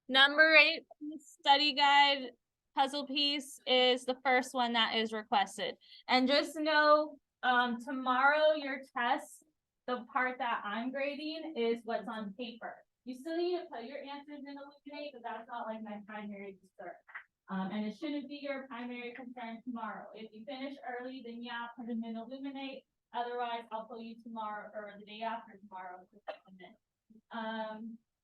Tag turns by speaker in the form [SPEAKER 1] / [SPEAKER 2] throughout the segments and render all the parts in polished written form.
[SPEAKER 1] Number 8 study guide puzzle piece is the first one that is requested. And just know, tomorrow your test, the part that I'm grading is what's on paper. You still need to put your answers in Elluminate, but that's not like my primary concern. And it shouldn't be your primary concern tomorrow. If you finish early, then yeah, put them in Elluminate. Otherwise, I'll pull you tomorrow or the day after tomorrow.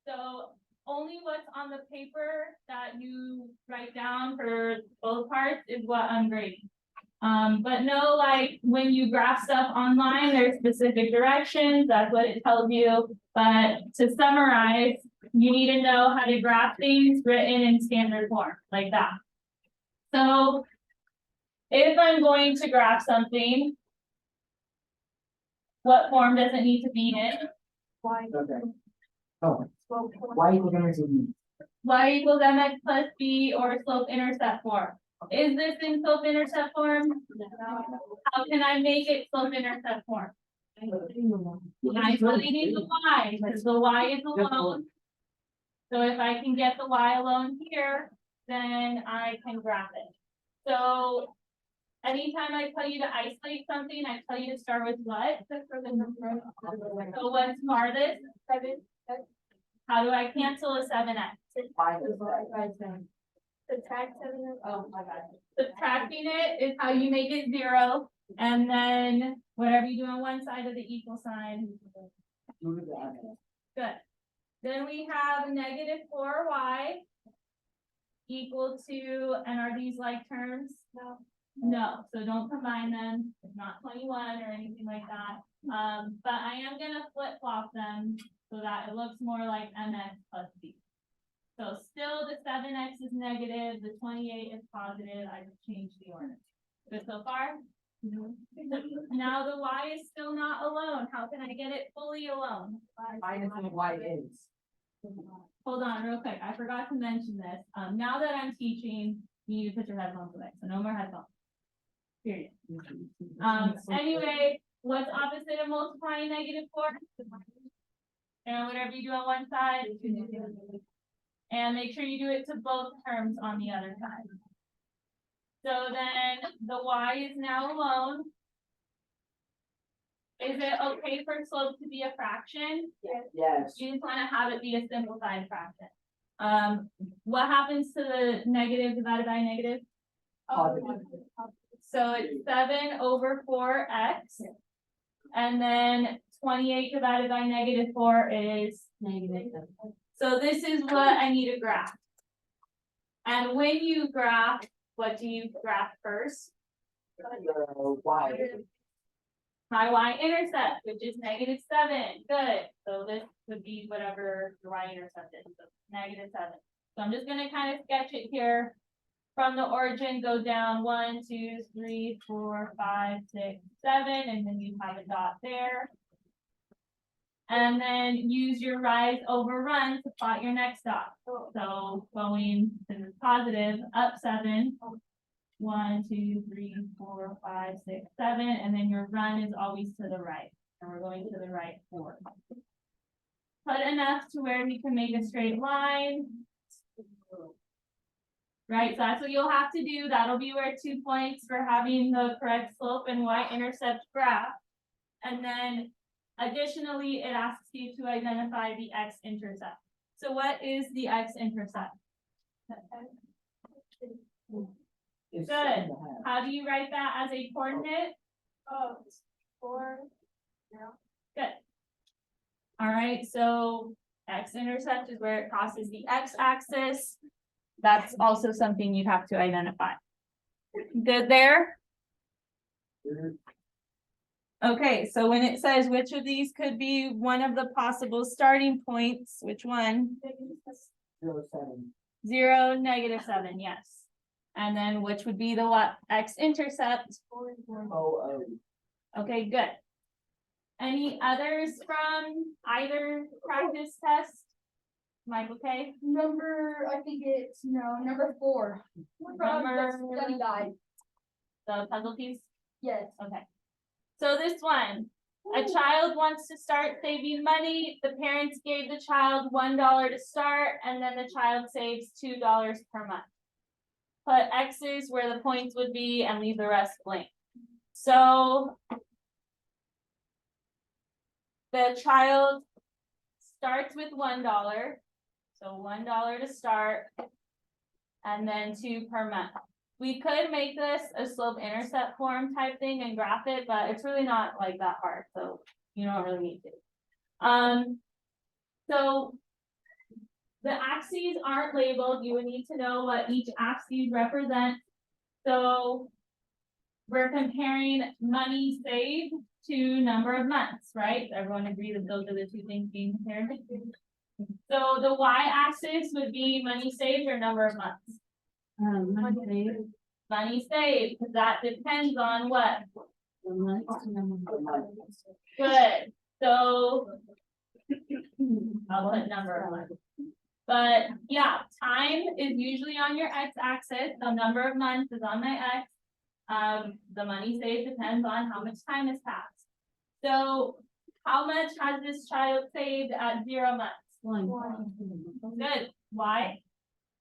[SPEAKER 1] So only what's on the paper that you write down for both parts is what I'm grading. But no, like when you graph stuff online, there's specific directions, that's what it tells you. But to summarize, you need to know how to graph things written in standard form, like that. So if I'm going to graph something, what form does it need to be in?
[SPEAKER 2] Y. Okay. Oh, y equals mx plus b.
[SPEAKER 1] Y equals mx plus b or slope-intercept form. Is this in slope-intercept form? No. How can I make it slope-intercept form? I really need the y, because the y is alone. So if I can get the y alone here, then I can graph it. So anytime I tell you to isolate something, I tell you to start with what? So what's farthest? 7. How do I cancel a 7x? Subtract 7. Oh my God. Subtracting it is how you make it 0. And then whatever you do on one side of the equal sign. Good. Then we have negative 4y equal to, and are these like terms? No. No, so don't combine them. It's not 21 or anything like that. But I am gonna flip flop them so that it looks more like mx plus b. So still the 7x is negative, the 28 is positive. I just changed the order. Good so far? Mm-hmm. Now the y is still not alone. How can I get it fully alone?
[SPEAKER 2] Minus what y is.
[SPEAKER 1] Hold on real quick. I forgot to mention this. Now that I'm teaching, you need to put your headphones away. So no more headphones. Period. Anyway, what's opposite of multiplying negative 4? And whatever you do on one side. And make sure you do it to both terms on the other side. So then the y is now alone. Is it okay for slope to be a fraction?
[SPEAKER 2] Yes.
[SPEAKER 1] You just want to have it be a simplified fraction. What happens to the negative divided by negative? So it's 7 over 4x. And then 28 divided by negative 4 is negative. So this is what I need to graph. And when you graph, what do you graph first?
[SPEAKER 2] Y.
[SPEAKER 1] My y-intercept, which is negative 7. Good. So this would be whatever the y-intercept is. So negative 7. So I'm just going to kind of sketch it here. From the origin, go down 1, 2, 3, 4, 5, 6, 7, and then you have a dot there. And then use your rise over run to plot your next dot. So going to the positive, up 7. 1, 2, 3, 4, 5, 6, 7, and then your run is always to the right. And we're going to the right 4. Put enough to where we can make a straight line. Right, so that's what you'll have to do. That'll be where 2 points for having the correct slope and y-intercept graph. And then additionally, it asks you to identify the x-intercept. So what is the x-intercept? Good. How do you write that as a coordinate? 4, 0. Good. All right, so x-intercept is where it crosses the x-axis. That's also something you'd have to identify. Good there? Okay, so when it says which of these could be one of the possible starting points, which one?
[SPEAKER 2] 0, 7.
[SPEAKER 1] 0, negative 7, yes. And then which would be the what? X-intercept?
[SPEAKER 2] 0.
[SPEAKER 1] Okay, good. Any others from either practice test? Mike, okay?
[SPEAKER 3] I think it's number 4.
[SPEAKER 1] Number
[SPEAKER 3] Study guide.
[SPEAKER 1] the puzzle piece?
[SPEAKER 3] Yes.
[SPEAKER 1] Okay. So this one, A child wants to start saving money, the parents gave the child $1 to start, and then the child saves $2 per month. Put X's where the points would be and leave the rest blank. So the child starts with $1, so $1 to start, and then 2 per month. We could make this a slope intercept form type thing and graph it, but it's really not like that hard, so you don't really need to. So the axes aren't labeled. You would need to know what each axis represents. So we're comparing money saved to number of months, right? Everyone agree that those are the two things being compared? So the y-axis would be money saved or number of months?
[SPEAKER 4] Money saved.
[SPEAKER 1] Money saved, because that depends on what? Good, so I'll put number of months. But yeah, time is usually on your x-axis, so number of months is on my x. The money saved depends on how much time has passed. So how much has this child saved at 0 months?
[SPEAKER 4] One.
[SPEAKER 1] Good, why?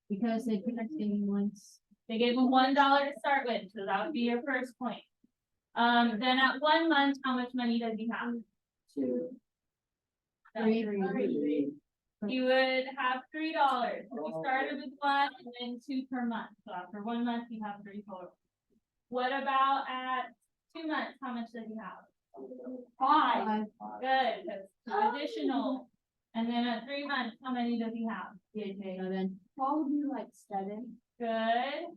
[SPEAKER 4] Because they put saving once.
[SPEAKER 1] They gave him $1 to start with, so that would be your first point. Then at 1 month, how much money does he have?
[SPEAKER 4] 2.
[SPEAKER 1] No,
[SPEAKER 4] 3.
[SPEAKER 1] He would have $3. So we started with 1 and then 2 per month. So after 1 month, you have 3 total. What about at 2 months? How much does he have? 5. Good, that's 2 additional. And then at 3 months, how many does he have?
[SPEAKER 4] 7.
[SPEAKER 3] Probably like 7.
[SPEAKER 1] Good.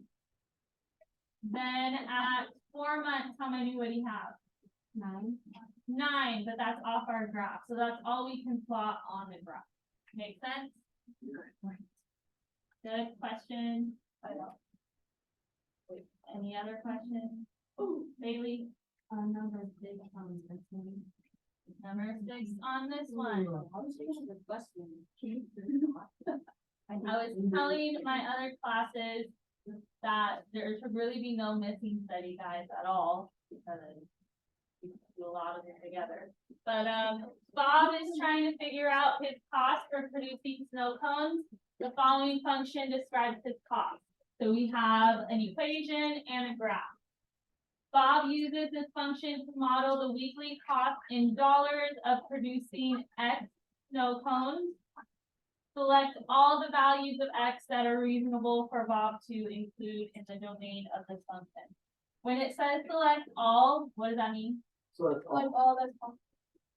[SPEAKER 1] Then at 4 months, how many would he have?
[SPEAKER 4] 9.
[SPEAKER 1] 9, but that's off our graph. So that's all we can plot on the graph. Make sense? Good question. Any other questions? Bailey?
[SPEAKER 4] Number 6 on this one.
[SPEAKER 1] Number 6 on this one. I was telling my other classes that there should really be no missing study guides at all, because we do a lot of it together. But Bob is trying to figure out his cost for producing snow cones. The following function describes his cost. So we have an equation and a graph. Bob uses this function to model the weekly cost in dollars of producing X snow cones. Select all the values of X that are reasonable for Bob to include in the domain of this function. When it says select all, what does that mean?
[SPEAKER 3] Like all that's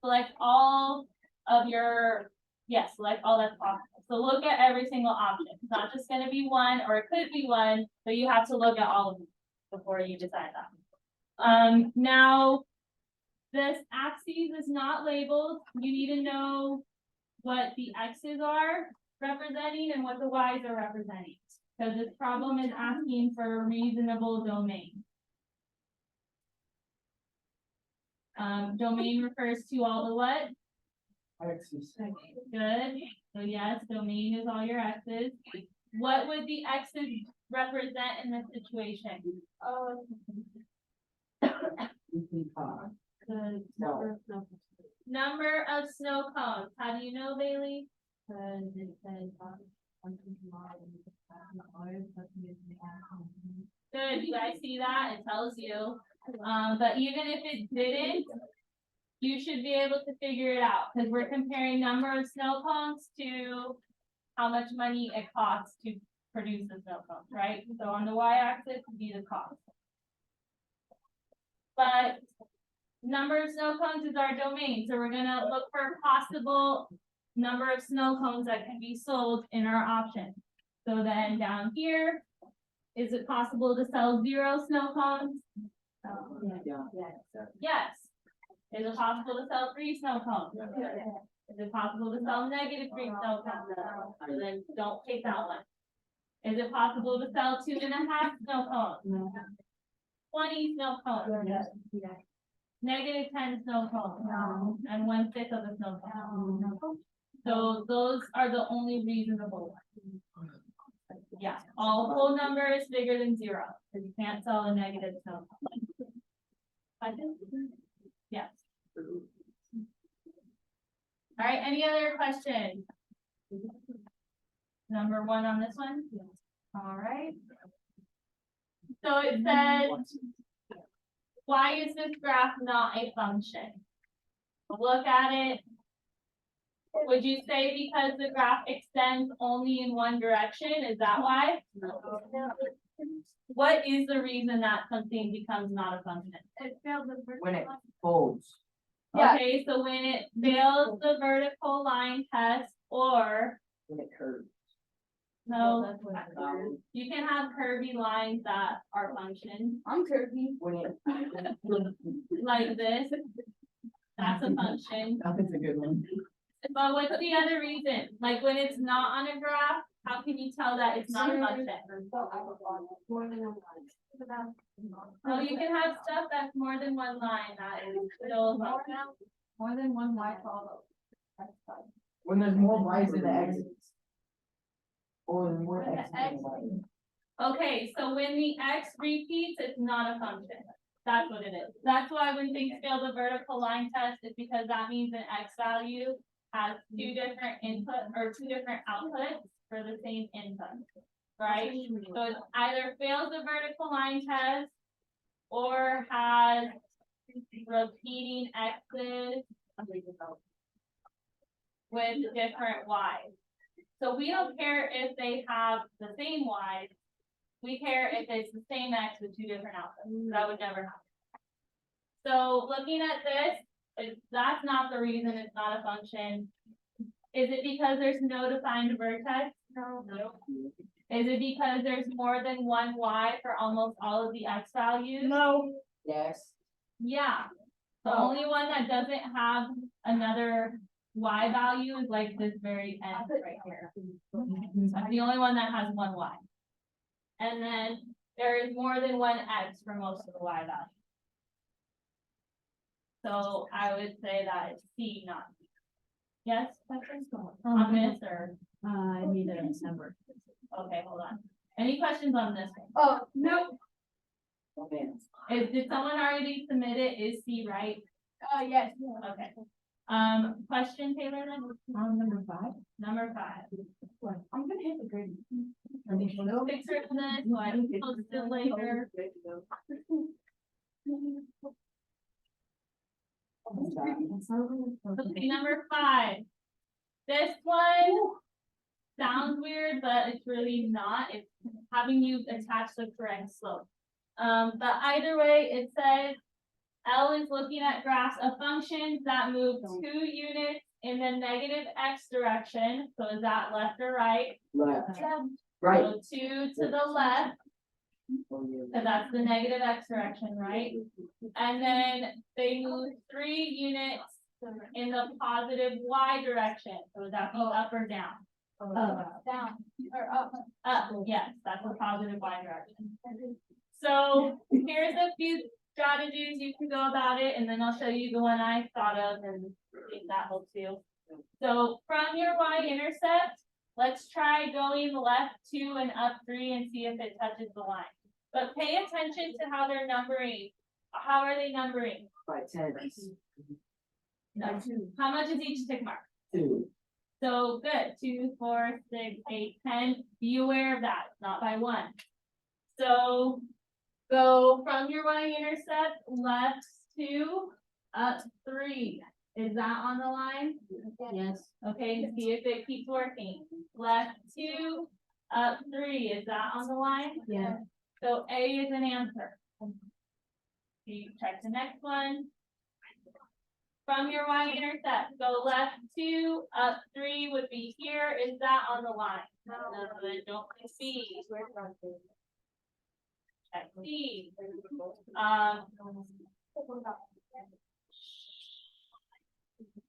[SPEAKER 1] Select all of your, yes, select all that's possible. So look at every single option. It's not just gonna be one, or it could be one, but you have to look at all of them before you decide that. Now, this axis is not labeled. You need to know what the X's are representing and what the Y's are representing. So this problem is asking for a reasonable domain. Domain refers to all the what?
[SPEAKER 2] Axis.
[SPEAKER 1] Good. So yes, domain is all your X's. What would the X's represent in this situation?
[SPEAKER 2] Weekly cost.
[SPEAKER 4] The
[SPEAKER 2] No.
[SPEAKER 1] Number of snow cones. How do you know, Bailey?
[SPEAKER 4] Because it says,
[SPEAKER 1] Good, you guys see that? It tells you. But even if it didn't, you should be able to figure it out, because we're comparing number of snow cones to how much money it costs to produce the snow cones, right? So on the y-axis would be the cost. But number of snow cones is our domain, so we're gonna look for a possible number of snow cones that can be sold in our option. So then down here, is it possible to sell 0 snow cones?
[SPEAKER 2] Yeah.
[SPEAKER 1] Yes. Is it possible to sell 3 snow cones? Is it possible to sell -3 snow cones? So then don't take that one. Is it possible to sell 2.5 snow cones? 20 snow cones? -10 snow cones? And 1/5 of a snow cone? So those are the only reasonable ones. Yeah, all whole numbers bigger than 0, because you can't sell a negative snow cone. Yes. All right, any other questions? Number one on this one? All right. So it says, why is this graph not a function? Look at it. Would you say because the graph extends only in one direction? Is that why? What is the reason that something becomes not a function?
[SPEAKER 2] When it folds.
[SPEAKER 3] Yeah.
[SPEAKER 1] Okay, so when it fails the vertical line test, or,
[SPEAKER 2] When it curves.
[SPEAKER 1] no, you can have curvy lines that are functions,
[SPEAKER 3] I'm curvy.
[SPEAKER 2] When it.
[SPEAKER 1] like this. That's a function.
[SPEAKER 2] That's a good one.
[SPEAKER 1] But what's the other reason? Like when it's not on a graph, how can you tell that it's not a function? Well, you can have stuff that's more than one line that is still a function.
[SPEAKER 3] More than one Y follow.
[SPEAKER 2] When there's more Y's than X's. Or more
[SPEAKER 3] When the
[SPEAKER 2] X's than
[SPEAKER 3] X-
[SPEAKER 2] Y's.
[SPEAKER 1] Okay, so when the x repeats, it's not a function. That's what it is. That's why when things fail the vertical line test, it's because that means an x value has two different input or two different outputs for the same input, right? So it either fails the vertical line test or has repeating x's with different y's. So we don't care if they have the same y's. We care if it's the same x with two different outputs. That would never happen. So looking at this, that's not the reason it's not a function. Is it because there's no defined vertex? No. Is it because there's more than one y for almost all of the x values?
[SPEAKER 3] No.
[SPEAKER 2] Yes.
[SPEAKER 1] Yeah. The
[SPEAKER 3] Oh.
[SPEAKER 1] only one that doesn't have another y value is like this very end right here. That's the only one that has one y. And then there is more than one x for most of the y values. So I would say that it's C, not B. Yes, questions? On this or,
[SPEAKER 4] I need a number.
[SPEAKER 1] okay, hold on. Any questions on this one?
[SPEAKER 3] Oh, no.
[SPEAKER 2] Oh, man.
[SPEAKER 1] Did someone already submit it? Is C right?
[SPEAKER 3] Yes.
[SPEAKER 1] Okay. Question, Taylor, then?
[SPEAKER 4] Number 5.
[SPEAKER 1] Number 5.
[SPEAKER 3] I'm gonna hit the green.
[SPEAKER 1] Fix it for this, so I can post it later. Okay, number 5. This one sounds weird, but it's really not. It's having you attach the correct slope. But either way, it says L is looking at graphs of functions that move 2 units in the negative x direction. So is that left or right?
[SPEAKER 2] Left. Right.
[SPEAKER 1] So 2 to the left, because that's the negative x direction, right? And then they move 3 units in the positive y direction. So would that be up or down?
[SPEAKER 3] Down or up.
[SPEAKER 1] Up, yes, that's the positive y direction. So here's a few strategies you can go about it, and then I'll show you the one I thought of and think that helps you. So from your y-intercept, let's try going left 2 and up 3 and see if it touches the line. But pay attention to how they're numbering. How are they numbering?
[SPEAKER 2] By tens.
[SPEAKER 1] No. How much is each tick mark?
[SPEAKER 2] 2.
[SPEAKER 1] So good, 2, 4, 6, 8, 10. Be aware of that, not by 1. So go from your y-intercept, left 2, up 3. Is that on the line?
[SPEAKER 4] Yes.
[SPEAKER 1] Okay, see if it keeps working. Left 2, up 3. Is that on the line?
[SPEAKER 4] Yeah.
[SPEAKER 1] So A is an answer. You check the next one. From your y-intercept, go left 2, up 3 would be here. Is that on the line? No, then don't click B. Check C.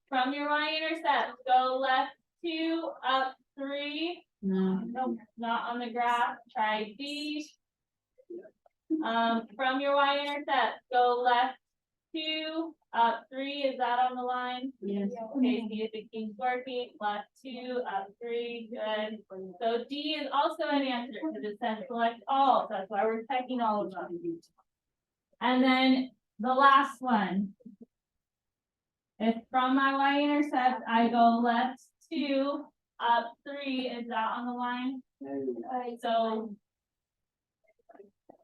[SPEAKER 1] From your y-intercept, go left 2, up 3.
[SPEAKER 4] No.
[SPEAKER 1] Nope, not on the graph. Try B. From your y-intercept, go left 2, up 3. Is that on the line?
[SPEAKER 4] Yes.
[SPEAKER 1] Okay, see if it keeps working. Left 2, up 3. Good. So D is also an answer because it says select all. So that's why we're checking all of them. And then the last one. If from my y-intercept, I go left 2, up 3, is that on the line? So.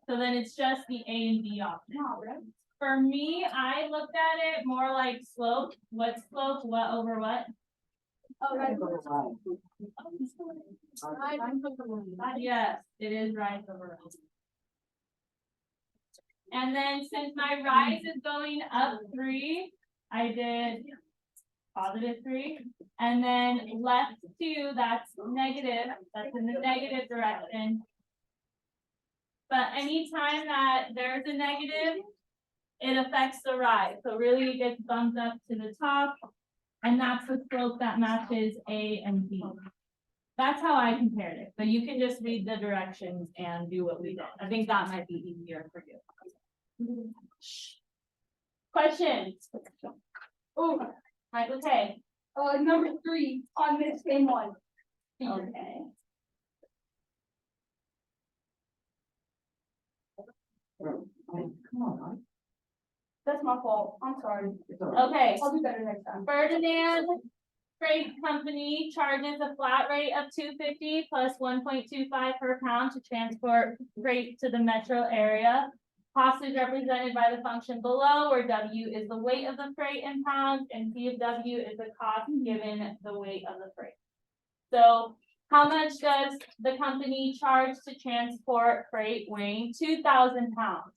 [SPEAKER 1] So then it's just the A and B option. For me, I looked at it more like slope. What slope, what over what?
[SPEAKER 3] Oh, right.
[SPEAKER 1] Yes, it is rise over. Rise. And then since my rise is going up 3, I did positive 3. And then left 2, that's negative, that's in the negative direction. But anytime that there's a negative, it affects the rise. So really it gets bumped up to the top. And that's the slope that matches A and B. That's how I compared it, but you can just read the directions and do what we did. I think that might be easier for you. Questions?
[SPEAKER 3] Oh,
[SPEAKER 1] Right, okay.
[SPEAKER 3] number 3 on this same one.
[SPEAKER 1] Okay.
[SPEAKER 2] Come on.
[SPEAKER 3] That's my fault. I'm sorry.
[SPEAKER 2] It's all right.
[SPEAKER 1] Okay.
[SPEAKER 3] I'll do better next time.
[SPEAKER 1] Ferdinand Freight Company charges a flat rate of $2.50 plus 1.25 per pound to transport freight to the metro area. Cost is represented by the function below, where W is the weight of the freight in pounds and P of W is the cost given the weight of the freight. So how much does the company charge to transport freight weighing 2,000 pounds?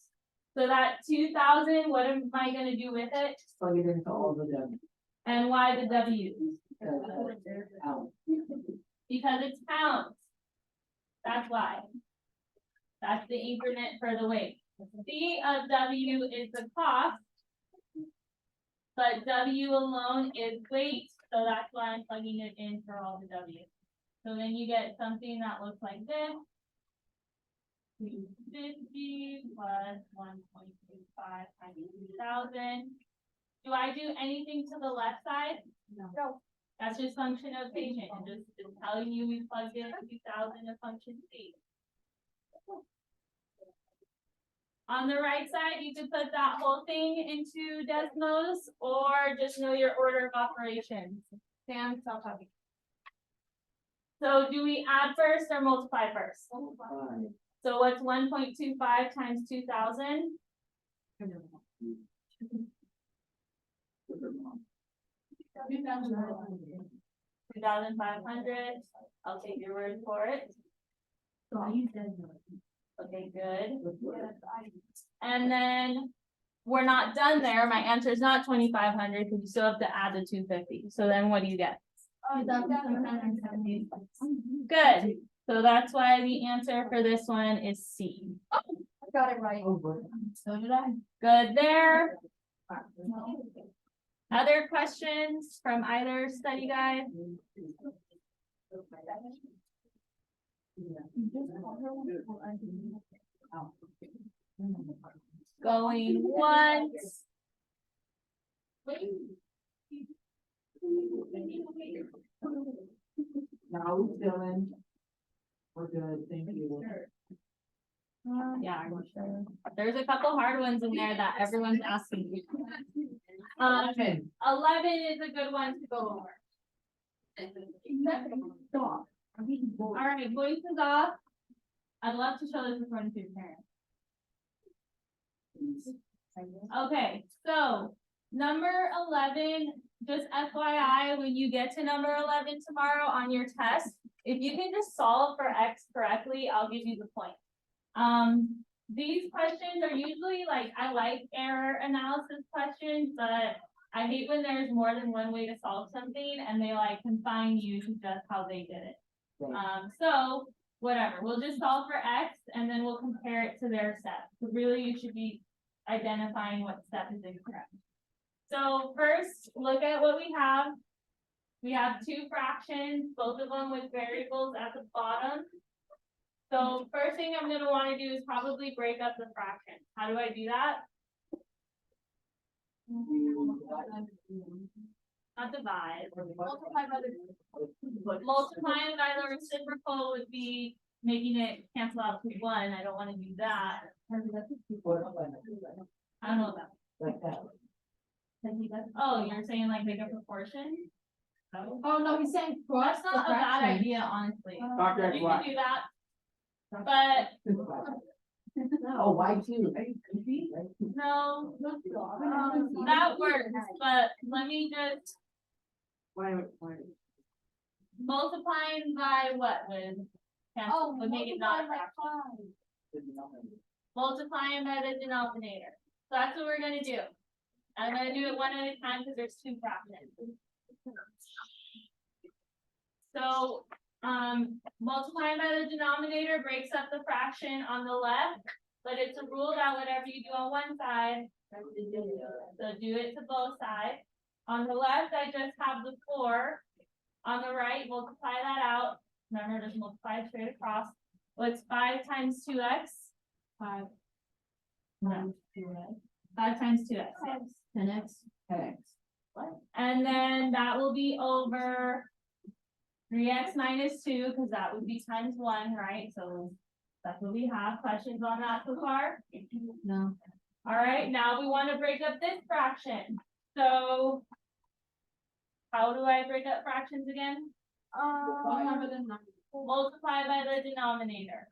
[SPEAKER 1] So that 2,000, what am I gonna do with it?
[SPEAKER 2] Plug it into all the W.
[SPEAKER 1] And why the W?
[SPEAKER 2] Out.
[SPEAKER 1] Because it's pounds. That's why. That's the increment for the weight. C of W is the cost. But W alone is weight, so that's why I'm plugging it in for all the W. So then you get something that looks like this. 250 plus 1.25 times 2,000. Do I do anything to the left side?
[SPEAKER 3] No.
[SPEAKER 1] That's just function notation, and just telling you we plugged in 2,000 of function C. On the right side, you could put that whole thing into Desmos, or just know your order of operations. Sam, stop talking. So do we add first or multiply first?
[SPEAKER 2] Fine.
[SPEAKER 1] So what's 1.25 times 2,000? 2,500. I'll take your word for it. Okay, good. And then we're not done there. My answer is not 2,500 because you still have to add the 250. So then what do you get? Good. So that's why the answer for this one is C.
[SPEAKER 3] I got it right.
[SPEAKER 2] Over.
[SPEAKER 1] So did I. Good there. Other questions from either study guide? Going once.
[SPEAKER 2] Now we still in. We're good, thank you.
[SPEAKER 1] Yeah, I'm sure. There's a couple hard ones in there that everyone's asking me. 11 is a good one to go over. All right, voices off. I'd love to show this recording to your parents. Okay, so number 11, just FYI, when you get to number 11 tomorrow on your test, if you can just solve for X correctly, I'll give you the point. These questions are usually like, I like error analysis questions, but I hate when there's more than one way to solve something and they like confine you to just how they did it. So whatever, we'll just solve for X and then we'll compare it to their step. So really you should be identifying what step is incorrect. So first, look at what we have. We have two fractions, both of them with variables at the bottom. So first thing I'm gonna wanna do is probably break up the fraction. How do I do that? Not divide. Multiplying by the reciprocal would be making it cancel out to 1. I don't wanna do that. I don't know about.
[SPEAKER 2] Like that.
[SPEAKER 1] Oh, you're saying like make a proportion? No.
[SPEAKER 4] Oh, no, he's saying cross
[SPEAKER 1] That's
[SPEAKER 4] the
[SPEAKER 1] not a bad
[SPEAKER 4] fraction.
[SPEAKER 1] idea, honestly.
[SPEAKER 2] Dr.
[SPEAKER 1] You can
[SPEAKER 2] Black.
[SPEAKER 1] do that, but
[SPEAKER 2] Oh, why two?
[SPEAKER 1] no, that works, but let me just
[SPEAKER 2] Why?
[SPEAKER 1] multiplying by what would cancel, would make it not a fraction. Multiplying by the denominator. So that's what we're gonna do. I'm gonna do it one at a time because there's two fractions. So, multiplying by the denominator breaks up the fraction on the left, but it's a rule that whatever you do on one side, so do it to both sides. On the left, I just have the 4. On the right, multiply that out. Remember, just multiply straight across. What's 5 times 2x? 5. No, 5 times 2x.
[SPEAKER 4] 10x.
[SPEAKER 1] And then that will be over 3x minus 2, because that would be times 1, right? So that's what we have. Questions on that so far?
[SPEAKER 4] No.
[SPEAKER 1] All right, now we want to break up this fraction. So how do I break up fractions again? Multiply by the denominator.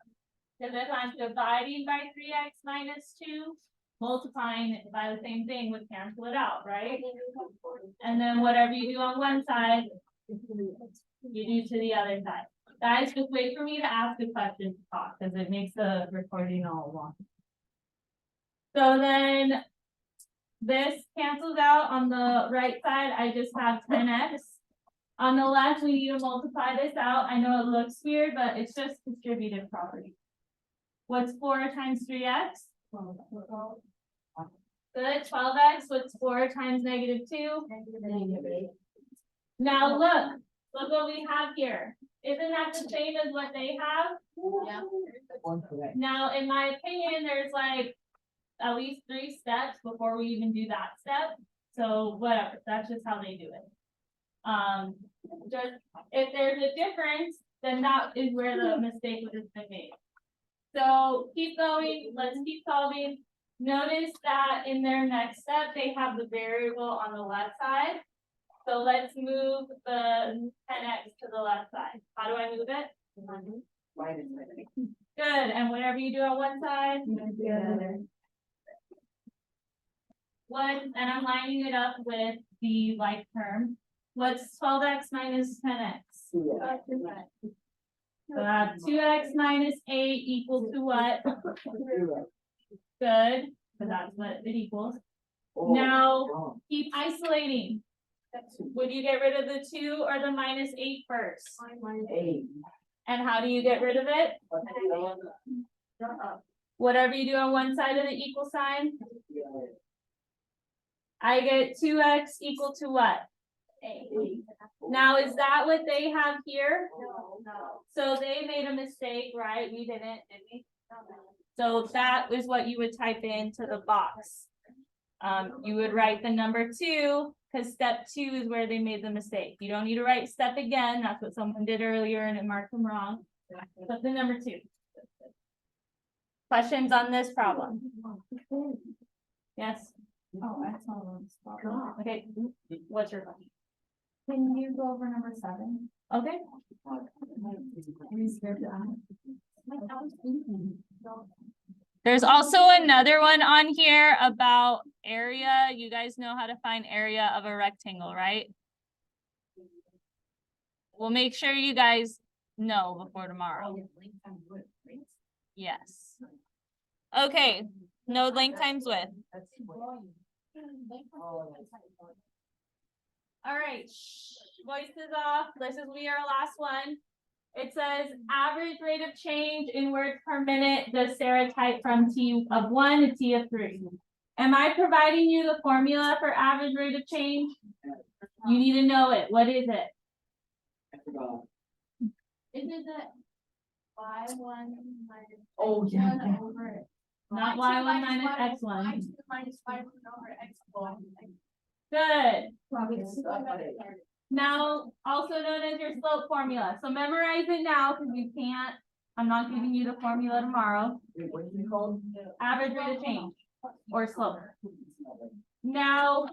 [SPEAKER 1] Because if I'm dividing by 3x minus 2, multiplying it by the same thing would cancel it out, right? And then whatever you do on one side, you do to the other side. Guys, just wait for me to ask a question to talk, because it makes the recording all long. So then this cancels out on the right side. I just have 10x. On the left, we need to multiply this out. I know it looks weird, but it's just distributive property. What's 4 times 3x? Good, 12x. What's 4 times negative 2? Now look what we have here. Isn't that the same as what they have?
[SPEAKER 4] Yeah.
[SPEAKER 1] Now, in my opinion, there's like at least 3 steps before we even do that step. So whatever, that's just how they do it. Just if there's a difference, then that is where the mistake would have been made. So keep going, let's keep solving. Notice that in their next step, they have the variable on the left side. So let's move the 10x to the left side. How do I move it? Good, and whatever you do on one side, and I'm lining it up with the like term. What's 12x minus 10x? So I have 2x minus 8 equal to what? Good, because that's what it equals. Now, keep isolating. Would you get rid of the 2 or the minus 8 first? And how do you get rid of it? Whatever you do on one side of the equal sign, I get 2x equal to what? 8. Now, is that what they have here?
[SPEAKER 3] No.
[SPEAKER 1] So they made a mistake, right? We didn't, did we? So that is what you would type into the box. You would write the number 2, because step 2 is where they made the mistake. You don't need to write step again. That's what someone did earlier and it marked them wrong. But the number 2. Questions on this problem? Yes? Oh, excellent. Okay, what's your question? Can you go over number 7? Okay. There's also another one on here about area. You guys know how to find area of a rectangle, right? We'll make sure you guys know before tomorrow. Yes. Okay, node length times width. All right, voices off. This is our last one. It says average rate of change in words per minute. Does Sarah type from T of 1 to T of 3? Am I providing you the formula for average rate of change? You need to know it. What is it?
[SPEAKER 3] Is it the Y1 minus?
[SPEAKER 2] Oh, yeah.
[SPEAKER 3] X1 over
[SPEAKER 1] Not
[SPEAKER 3] Y2
[SPEAKER 1] Y1 minus
[SPEAKER 3] minus
[SPEAKER 1] X1.
[SPEAKER 3] Y2 minus Y1 over X1.
[SPEAKER 1] Good. Now, also known as your slope formula. So memorize it now because you can't, I'm not giving you the formula tomorrow.
[SPEAKER 2] What's it called?
[SPEAKER 1] Average rate of change or slope. Now,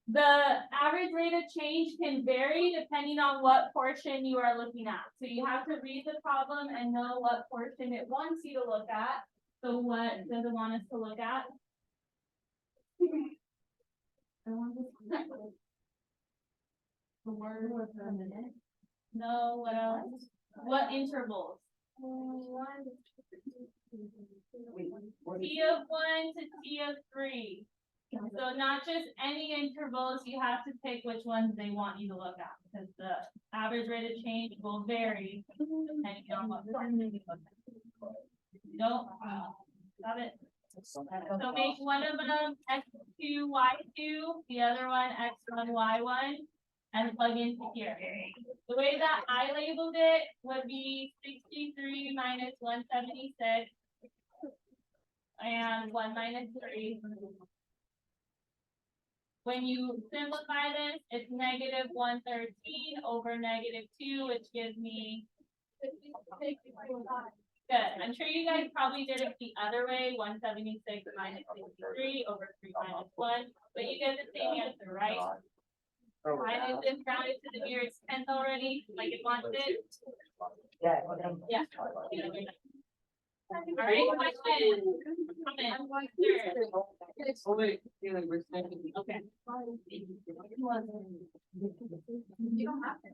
[SPEAKER 1] The average rate of change can vary depending on what portion you are looking at. So you have to read the problem and know what portion it wants you to look at. So what does it want us to look at?
[SPEAKER 4] The word or per minute.
[SPEAKER 1] No, what else? What intervals? T of 1 to T of 3. So not just any intervals, you have to pick which ones they want you to look at, because the average rate of change will vary depending on what portion you look at. Nope, got it. So make one of them x2, y2, the other one x1, y1, and plug into here. The way that I labeled it would be 63 minus 176 and 1 minus 3. When you simplify this, it's negative 113 over negative 2, which gives me, good. I'm sure you guys probably did it the other way, 176 minus 63 over 3 minus 1, but you get the same answer, right? Minus this rounded to the nearest tenth already, like it wants it.
[SPEAKER 2] Yeah.
[SPEAKER 1] Yeah. All right, questions? Comments? Sure.
[SPEAKER 2] Oh, wait, yeah, we're second.
[SPEAKER 1] Okay.
[SPEAKER 3] You don't have to.